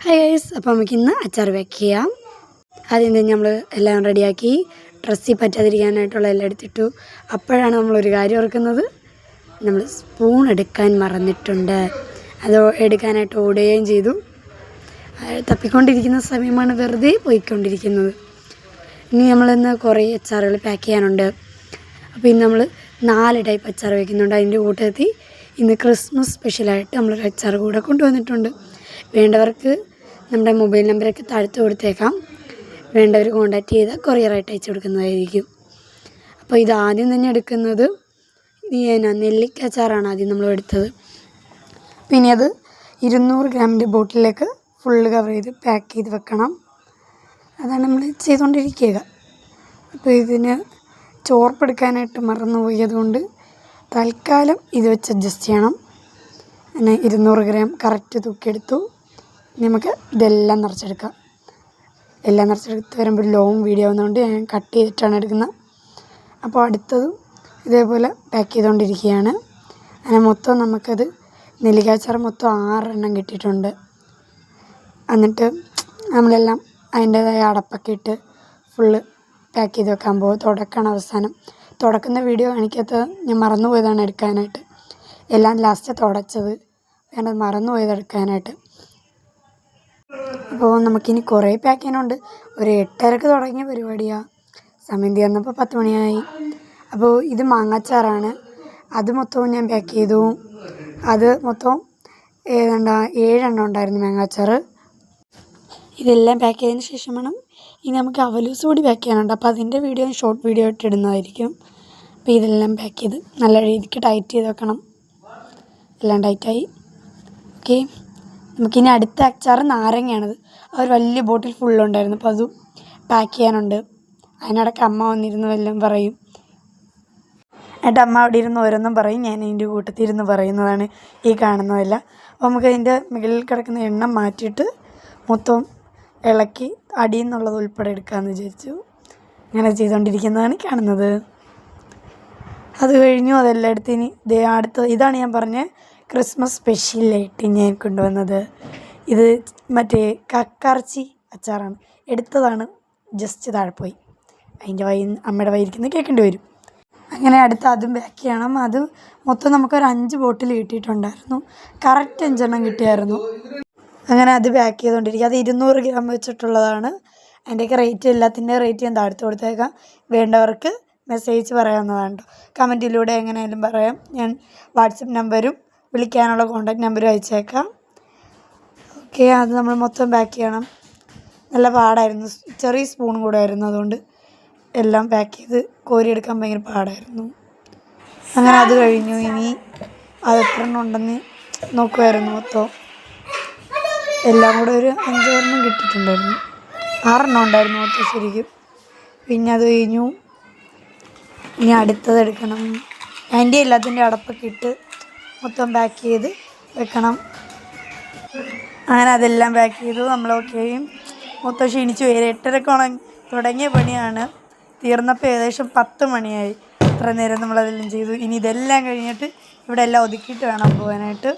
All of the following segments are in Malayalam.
ഹായ് ഗൈസ്, അപ്പോൾ നമുക്കിന്ന് അച്ചാർ പാക്ക് ചെയ്യാം. ആദ്യം തന്നെ നമ്മൾ എല്ലാം റെഡിയാക്കി ഡ്രസ്സിൽ പറ്റാതിരിക്കാനായിട്ടുള്ള എല്ലാം എടുത്തിട്ടു. അപ്പോഴാണ് നമ്മളൊരു കാര്യം ഓർക്കുന്നത്, നമ്മൾ സ്പൂൺ എടുക്കാൻ മറന്നിട്ടുണ്ട്. അത് എടുക്കാനായിട്ട് ഓടുകയും ചെയ്തു. തപ്പിക്കൊണ്ടിരിക്കുന്ന സമയമാണ് വെറുതെ പോയിക്കൊണ്ടിരിക്കുന്നത്. ഇനി നമ്മളിന്ന് കുറേ അച്ചാറുകൾ പാക്ക് ചെയ്യാനുണ്ട്. അപ്പോൾ ഇന്ന് നമ്മൾ 4 ടൈപ്പ് അച്ചാർ വയ്ക്കുന്നുണ്ട്. അതിൻ്റെ കൂട്ടത്തിൽ ഇന്ന് ക്രിസ്മസ് സ്പെഷ്യലായിട്ട് നമ്മളൊരു അച്ചാർ കൂടെ കൊണ്ടുവന്നിട്ടുണ്ട്. വേണ്ടവർക്ക് നമ്മുടെ മൊബൈൽ നമ്പറൊക്കെ താഴത്ത് കൊടുത്തേക്കാം. വേണ്ടവർ കോൺടാക്റ്റ് ചെയ്താൽ കൊറിയറായിട്ട് അയച്ചു കൊടുക്കുന്നതായിരിക്കും. അപ്പോൾ ഇത് ആദ്യം തന്നെ എടുക്കുന്നത് നെല്ലിക്ക അച്ചാറാണ് ആദ്യം നമ്മൾ എടുത്തത്. പിന്നെ അത് 200 ഗ്രാമിൻ്റെ ബോട്ടിലേക്ക് ഫുള്ള് കവർ ചെയ്ത് പാക്ക് ചെയ്ത് വെക്കണം. അതാണ് നമ്മൾ ചെയ്തുകൊണ്ടിരിക്കുക. അപ്പോൾ ഇതിന് ചോർപ്പെടുക്കാനായിട്ട് മറന്നുപോയതുകൊണ്ട് തൽക്കാലം ഇത് വെച്ച് അഡ്ജസ്റ്റ് ചെയ്യണം. അങ്ങനെ 200 ഗ്രാം കറക്റ്റ് തൂക്കിയെടുത്തു. നമുക്ക് ഇതെല്ലാം നിറച്ചെടുക്കാം. എല്ലാം നിറച്ചെടുത്ത് വരുമ്പോൾ ലോങ് വീഡിയോ ആവുന്നതുകൊണ്ട് ഞാൻ കട്ട് ചെയ്തിട്ടാണ് എടുക്കുന്നത്. അപ്പോൾ അടുത്തതും ഇതേപോലെ പാക്ക് ചെയ്തുകൊണ്ടിരിക്കുകയാണ്. അങ്ങനെ മൊത്തം നമുക്കത് നെല്ലിക്കാച്ചാർ മൊത്തം 6 എണ്ണം കിട്ടിയിട്ടുണ്ട്. എന്നിട്ട് നമ്മളെല്ലാം അതിൻ്റേതായ അടപ്പൊക്കെ ഇട്ട് ഫുള്ള് പാക്ക് ചെയ്ത് വെക്കാൻ പോകും. തുടക്കമാണ് അവസാനം. തുടക്കുന്ന വീഡിയോ കാണിക്കാത്തത് ഞാൻ മറന്നുപോയതാണ് എടുക്കാനായിട്ട്. എല്ലാം ലാസ്റ്റ് തുടച്ചത്, ഞാനത് മറന്നുപോയത് എടുക്കാനായിട്ട്. അപ്പോൾ നമുക്കിനി കുറേ പാക്ക് ചെയ്യാനുണ്ട്. ഒരു 8:30ക്ക് തുടങ്ങിയ പരിപാടിയാണ്. സമയം തീർന്നപ്പോൾ 10 മണിയായി. അപ്പോൾ ഇത് മാങ്ങാച്ചാറാണ്. അത് മൊത്തവും ഞാൻ പാക്ക് ചെയ്തു. അത് മൊത്തം 7 എണ്ണം ഉണ്ടായിരുന്നു മാങ്ങാച്ചാർ. ഇതെല്ലാം പാക്ക് ചെയ്തതിന് ശേഷം വേണം ഇനി നമുക്ക് അവലൂസ് കൂടി പാക്ക് ചെയ്യാനുണ്ട്. അപ്പോൾ അതിൻ്റെ വീഡിയോ ഷോർട്ട് വീഡിയോ ആയിട്ട് ഇടുന്നതായിരിക്കും. അപ്പോൾ ഇതെല്ലാം പാക്ക് ചെയ്ത് നല്ല രീതിക്ക് ടൈറ്റ് ചെയ്ത് വെക്കണം. എല്ലാം ടൈറ്റായി. ഓക്കെ, നമുക്കിനി അടുത്ത അച്ചാർ നാരങ്ങയാണത്. ആ ഒരു വലിയ ബോട്ടിൽ ഫുള്ളുണ്ടായിരുന്നു. അപ്പോൾ അതും പാക്ക് ചെയ്യാനുണ്ട്. അതിനിടയ്ക്ക് അമ്മ വന്നിരുന്നു എല്ലാം പറയും. എന്നിട്ട് അമ്മ അവിടെ ഇരുന്ന് ഓരോന്നും പറയും, ഞാൻ അതിൻ്റെ കൂട്ടത്തിൽ ഇരുന്ന് പറയുന്നതാണ് ഈ കാണുന്നതല്ല. അപ്പോൾ നമുക്ക് അതിൻ്റെ മുകളിൽ കിടക്കുന്ന എണ്ണം മാറ്റിയിട്ട് മൊത്തം ഇളക്കി അടിയിൽ നിന്നുള്ളത് ഉൾപ്പെടെ എടുക്കാമെന്ന് വിചാരിച്ചു. അങ്ങനെ ചെയ്തുകൊണ്ടിരിക്കുന്നതാണ് കാണുന്നത്. അത് കഴിഞ്ഞു. അതെല്ലാം എടുത്ത് ഇനി ഇതാണ് ഞാൻ പറഞ്ഞ ക്രിസ്മസ് സ്പെഷ്യലായിട്ട് ഞാൻ കൊണ്ടുവന്നത്. ഇത് മറ്റേ കക്കറച്ചി അച്ചാറാണ്. എടുത്തതാണ്, ജസ്റ്റ് താഴെ പോയി. അതിൻ്റെ അമ്മയുടെ വയിരിക്കുന്നത് കേൾക്കേണ്ടി വരും. അങ്ങനെ അടുത്ത് അതും പാക്ക് ചെയ്യണം. അത് മൊത്തം നമുക്കൊരു 5 ബോട്ടിൽ കിട്ടിയിട്ടുണ്ടായിരുന്നു. കറക്റ്റ് 5 എണ്ണം കിട്ടിയായിരുന്നു. അങ്ങനെ അത് പാക്ക് ചെയ്തുകൊണ്ടിരിക്കുക. അത് 200 ഗ്രാം വെച്ചിട്ടുള്ളതാണ്. അതിൻ്റെയൊക്കെ റേറ്റ്, എല്ലാത്തിൻ്റെ റേറ്റ് ഞാൻ താഴ്ത്ത് കൊടുത്തേക്കാം. വേണ്ടവർക്ക് മെസ്സേജ് പറയാവുന്നതാണ് കേട്ടോ. കമൻറ്റിലൂടെ എങ്ങനെയായാലും പറയാം. ഞാൻ വാട്സപ്പ് നമ്പരും വിളിക്കാനുള്ള കോൺടാക്റ്റ് നമ്പരും അയച്ചേക്കാം. ഓക്കെ, അത് നമ്മൾ മൊത്തം പാക്ക് ചെയ്യണം. നല്ല പാടായിരുന്നു. ചെറിയ സ്പൂൺ കൂടെ ആയിരുന്നു. അതുകൊണ്ട് എല്ലാം പാക്ക് ചെയ്ത് കോരിയെടുക്കാൻ ഭയങ്കര പാടായിരുന്നു. അങ്ങനെ അത് കഴിഞ്ഞു. ഇനി അത് എത്ര എണ്ണം ഉണ്ടെന്ന് നോക്കുമായിരുന്നു. മൊത്തം എല്ലാം കൂടെ ഒരു 5 എണ്ണം കിട്ടിയിട്ടുണ്ടായിരുന്നു. 6 എണ്ണം ഉണ്ടായിരുന്നു മൊത്തം ശരിക്കും. പിന്നെ അത് കഴിഞ്ഞു. ഇനി അടുത്തത് എടുക്കണം. അതിൻ്റെ എല്ലാത്തിൻ്റെ അടപ്പൊക്കെ ഇട്ട് മൊത്തം പാക്ക് ചെയ്ത് വെക്കണം. അങ്ങനെ അതെല്ലാം പാക്ക് ചെയ്തു. നമ്മളൊക്കെയും മൊത്തം ക്ഷീണിച്ച് വരും. 8:30 തുടങ്ങിയ പണിയാണ്. തീർന്നപ്പോൾ ഏകദേശം 10 മണിയായി. അത്ര നേരം നമ്മളതെല്ലാം ചെയ്തു. ഇനി ഇതെല്ലാം കഴിഞ്ഞിട്ട് ഇവിടെ എല്ലാം ഒതുക്കിയിട്ട് വേണം പോകാനായിട്ട്.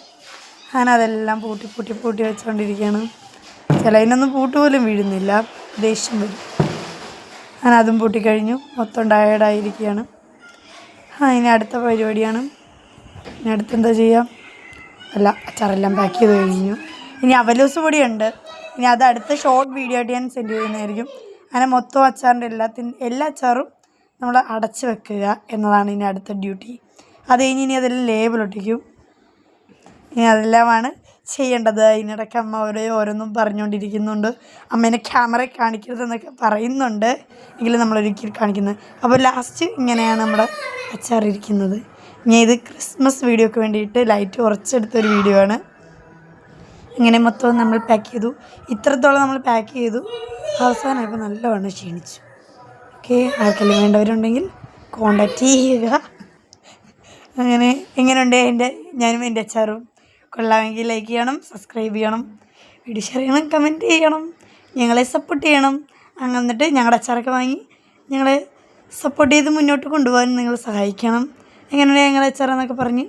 അങ്ങനെ അതെല്ലാം പൂട്ടി വെച്ചുകൊണ്ടിരിക്കുകയാണ്. ചിലതിനൊന്നും പൂട്ട് പോലും വീഴുന്നില്ല, ദേഷ്യം വരും. അങ്ങനെ അതും പൂട്ടിക്കഴിഞ്ഞു. മൊത്തം ടയേർഡായിരിക്കുകയാണ്. ഇനി അടുത്ത പരിപാടിയാണ്. ഇനി അടുത്തെന്താ ചെയ്യാം? അച്ചാറെല്ലാം പാക്ക് ചെയ്ത് കഴിഞ്ഞു. ഇനി അവലൂസ് പൊടിയുണ്ട്. ഇനി അത് അടുത്ത ഷോർട്ട് വീഡിയോ ആയിട്ട് ഞാൻ സെൻഡ് ചെയ്യുന്നതായിരിക്കും. അങ്ങനെ മൊത്തം അച്ചാറിൻ്റെ എല്ലാ അച്ചാറും നമ്മൾ അടച്ച് വെക്കുക എന്നതാണ് ഇനി അടുത്ത ഡ്യൂട്ടി. അത് കഴിഞ്ഞ് ഇനി അതെല്ലാം ലേബൽ ഒട്ടിക്കും. ഇനി അതെല്ലാമാണ് ചെയ്യേണ്ടത്. അതിനിടയ്ക്ക് അമ്മ ഓരോന്നും പറഞ്ഞുകൊണ്ടിരിക്കുന്നുണ്ട്. അമ്മേനെ ക്യാമറ കാണിക്കരുതെന്നൊക്കെ പറയുന്നുണ്ട്, എങ്കിലും നമ്മളൊരിക്കലും കാണിക്കുന്നത്. അപ്പോൾ ലാസ്റ്റ് ഇങ്ങനെയാണ് നമ്മുടെ അച്ചാറിരിക്കുന്നത്. ഞാൻ ഇത് ക്രിസ്മസ് വീഡിയോക്ക് വേണ്ടിയിട്ട് ലൈറ്റ് കുറച്ചെടുത്തൊരു വീഡിയോ ആണ്. ഇങ്ങനെ മൊത്തം നമ്മൾ പാക്ക് ചെയ്തു. ഇത്രത്തോളം നമ്മൾ പാക്ക് ചെയ്തു. അവസാനമായപ്പോൾ നല്ലവണ്ണം ക്ഷീണിച്ചു. ഓക്കെ, ആർക്കെല്ലാം വേണ്ടവരുണ്ടെങ്കിൽ കോണ്ടാക്റ്റ് ചെയ്യുക. അങ്ങനെ എങ്ങനെയുണ്ട് ഞാനും എൻ്റെ അച്ചാറും? കൊള്ളാമെങ്കിൽ ലൈക്ക് ചെയ്യണം, സബ്സ്ക്രൈബ് ചെയ്യണം, വീഡിയോ ഷെയർ ചെയ്യണം, കമൻറ്റ് ചെയ്യണം, ഞങ്ങളെ സപ്പോർട്ട് ചെയ്യണം. എന്നിട്ട് ഞങ്ങളുടെ അച്ചാറൊക്കെ വാങ്ങി ഞങ്ങളെ സപ്പോർട്ട് ചെയ്ത് മുന്നോട്ട് കൊണ്ടുപോകാൻ നിങ്ങൾ സഹായിക്കണം. എങ്ങനെയാണ് ഞങ്ങളുടെ അച്ചാറെന്നൊക്കെ പറഞ്ഞ്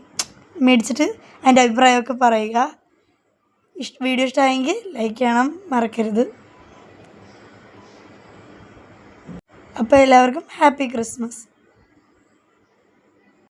മേടിച്ചിട്ട് അതിൻ്റെ അഭിപ്രായമൊക്കെ പറയുക. വീഡിയോ ഇഷ്ടമായെങ്കിൽ ലൈക്ക് ചെയ്യണം മറക്കരുത്. അപ്പോൾ എല്ലാവർക്കും ഹാപ്പി ക്രിസ്മസ്.